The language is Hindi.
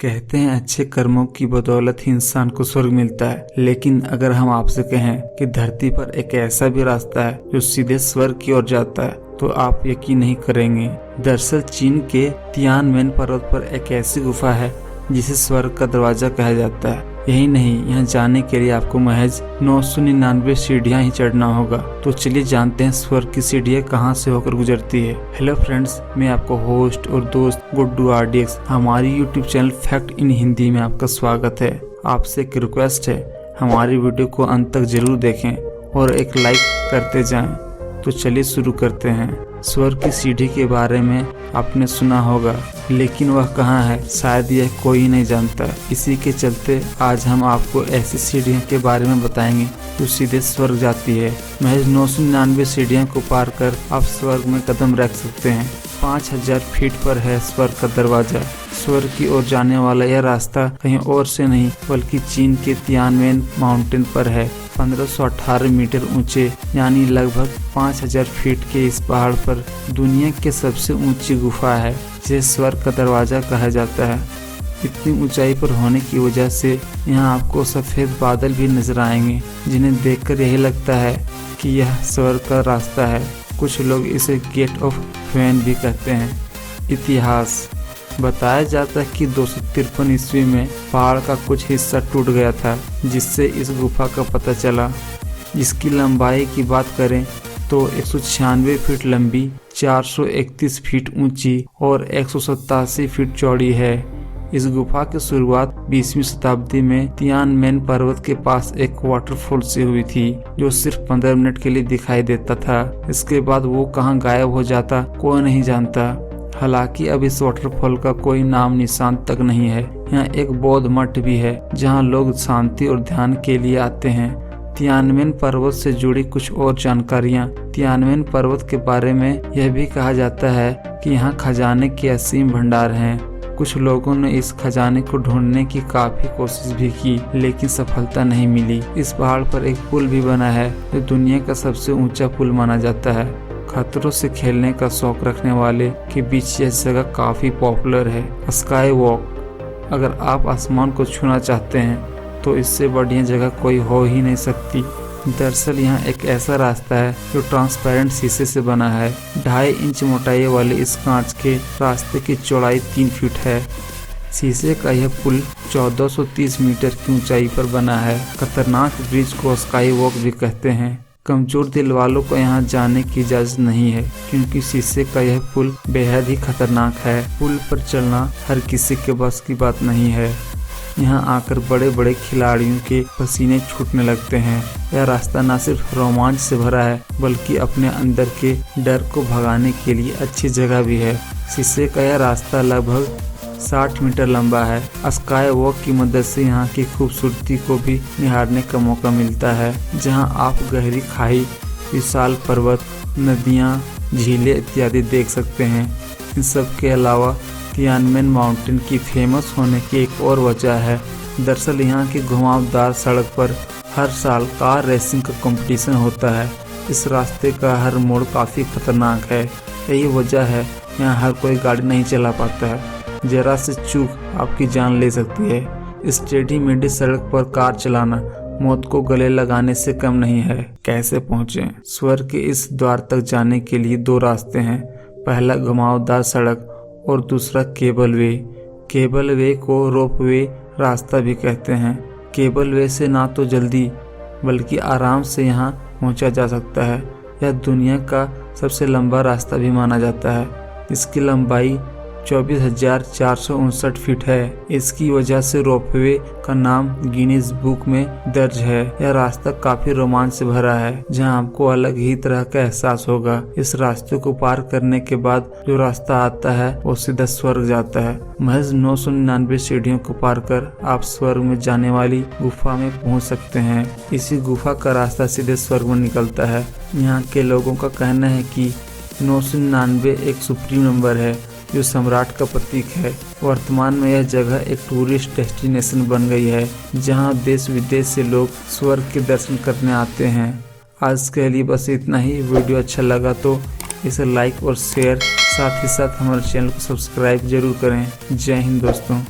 कहते हैं अच्छे कर्मों की बदौलत ही इंसान को स्वर्ग मिलता है, लेकिन अगर हम आपसे कहें कि धरती पर एक ऐसा भी रास्ता है जो सीधे स्वर्ग की ओर जाता है तो आप यकीन नहीं करेंगे। दरअसल चीन के तियानमेन पर्वत पर एक ऐसी गुफा है जिसे स्वर्ग का दरवाजा कहा जाता है। यही नहीं, यहाँ जाने के लिए आपको महज 999 सीढ़ियाँ ही चढ़ना होगा। तो चलिए जानते हैं स्वर्ग की सीढ़ियाँ कहाँ से होकर गुजरती है। हेलो फ्रेंड्स, मैं आपको होस्ट और दोस्त गुड्डू RDX हमारी YouTube channel fact in Hindi में आपका स्वागत है। आपसे एक रिक्वेस्ट है, हमारी वीडियो को अंत तक जरूर देखें और एक लाइक करते जाएं। तो चलिए शुरू करते हैं। स्वर्ग की सीढ़ी के बारे में आपने सुना होगा, लेकिन वह कहाँ है शायद यह कोई नहीं जानता। इसी के चलते आज हम आपको ऐसी सीढ़ियों के बारे में बताएंगे जो सीधे स्वर्ग जाती है। महज 999 सीढ़ियों को पार कर आप स्वर्ग में कदम रख सकते हैं। 5000 फीट पर है स्वर्ग का दरवाजा। स्वर्ग की ओर जाने वाला यह रास्ता कहीं और से नहीं बल्कि चीन के तियानमेन माउंटेन पर है। 1518 मीटर ऊंचे यानी लगभग 5000 फीट के इस पहाड़ पर दुनिया की सबसे ऊंची गुफा है जिसे स्वर्ग का दरवाजा कहा जाता है। इतनी ऊंचाई पर होने की वजह से यहाँ आपको सफेद बादल भी नजर आएंगे, जिन्हें देखकर यही लगता है कि यह स्वर्ग का रास्ता है। कुछ लोग इसे गेट ऑफ हेवन भी कहते हैं। इतिहास बताया जाता है कि 253 ईस्वी में पहाड़ का कुछ हिस्सा टूट गया था, जिससे इस गुफा का पता चला। इसकी लंबाई की बात करें तो 196 फीट लंबी, 431 फीट ऊंची और 187 फीट चौड़ी है। इस गुफा की शुरुआत 20वीं शताब्दी में तियानमेन पर्वत के पास एक वाटरफॉल से हुई थी, जो सिर्फ 15 मिनट के लिए दिखाई देता था। इसके बाद वो कहाँ गायब हो जाता कोई नहीं जानता। हालांकि अब इस वाटरफॉल का कोई नाम निशान तक नहीं है। यहाँ एक बौद्ध मठ भी है जहाँ लोग शांति और ध्यान के लिए आते हैं। तियानमेन पर्वत से जुड़ी कुछ और जानकारियाँ। तियानमेन पर्वत के बारे में यह भी कहा जाता है कि यहाँ खजाने के असीम भंडार हैं। कुछ लोगों ने इस खजाने को ढूंढने की काफी कोशिश भी की, लेकिन सफलता नहीं मिली। इस पहाड़ पर एक पुल भी बना है जो दुनिया का सबसे ऊंचा पुल माना जाता है। खतरों से खेलने का शौक रखने वाले के बीच यह जगह काफी पॉपुलर है। स्काई वॉक, अगर आप आसमान को छूना चाहते हैं तो इससे बढ़िया जगह कोई हो ही नहीं सकती। दरअसल यहाँ एक ऐसा रास्ता है जो ट्रांसपेरेंट शीशे से बना है। 2.5 इंच मोटाई वाले इस कांच के रास्ते की चौड़ाई 3 फीट है। शीशे का यह पुल 1430 मीटर की ऊंचाई पर बना है। खतरनाक ब्रिज को स्काई वॉक भी कहते हैं। कमजोर दिल वालों को यहाँ जाने की इजाजत नहीं है, क्योंकि शीशे का यह पुल बेहद ही खतरनाक है। पुल पर चलना हर किसी के बस की बात नहीं है। यहाँ आकर बड़े बड़े खिलाड़ियों के पसीने छूटने लगते हैं। यह रास्ता न सिर्फ रोमांच से भरा है बल्कि अपने अंदर के डर को भगाने के लिए अच्छी जगह भी है। शीशे का यह रास्ता लगभग 60 मीटर लंबा है। स्काई वॉक की मदद से यहाँ की खूबसूरती को भी निहारने का मौका मिलता है, जहाँ आप गहरी खाई, विशाल पर्वत, नदियाँ, झीलें इत्यादि देख सकते हैं। इन सब के अलावा तियानमेन माउंटेन की फेमस होने की एक और वजह है। दरअसल यहाँ की घुमावदार सड़क पर हर साल कार रेसिंग का कंपटीशन होता है। इस रास्ते का हर मोड़ काफ़ी खतरनाक है। यही वजह है यहाँ हर कोई गाड़ी नहीं चला पाता है। जरा से चूक आपकी जान ले सकती है। इस टेढ़ी मेढ़ी सड़क पर कार चलाना मौत को गले लगाने से कम नहीं है। कैसे पहुँचे? स्वर्ग के इस द्वार तक जाने के लिए 2 रास्ते हैं। पहला घुमावदार सड़क और दूसरा केबल वे। केबल वे को रोपवे रास्ता भी कहते हैं। केबल वे से ना तो जल्दी बल्कि आराम से यहाँ पहुँचा जा सकता है। यह दुनिया का सबसे लंबा रास्ता भी माना जाता है। इसकी लंबाई 24,459 फीट है। इसकी वजह से रोपवे का नाम गिनीज बुक में दर्ज है। यह रास्ता काफी रोमांच से भरा है, जहां आपको अलग ही तरह का एहसास होगा। इस रास्ते को पार करने के बाद जो रास्ता आता है वो सीधा स्वर्ग जाता है। महज 999 सीढ़ियों को पार कर आप स्वर्ग में जाने वाली गुफा में पहुंच सकते हैं। इसी गुफा का रास्ता सीधे स्वर्ग में निकलता है। यहाँ के लोगों का कहना है कि 999 एक सुप्रीम नंबर है जो सम्राट का प्रतीक है। वर्तमान में यह जगह एक टूरिस्ट डेस्टिनेशन बन गई है, जहां देश विदेश से लोग स्वर्ग के दर्शन करने आते हैं। आज के लिए बस इतना ही। वीडियो अच्छा लगा तो इसे लाइक और शेयर साथ ही साथ हमारे चैनल को सब्सक्राइब जरूर करें। जय हिंद दोस्तों।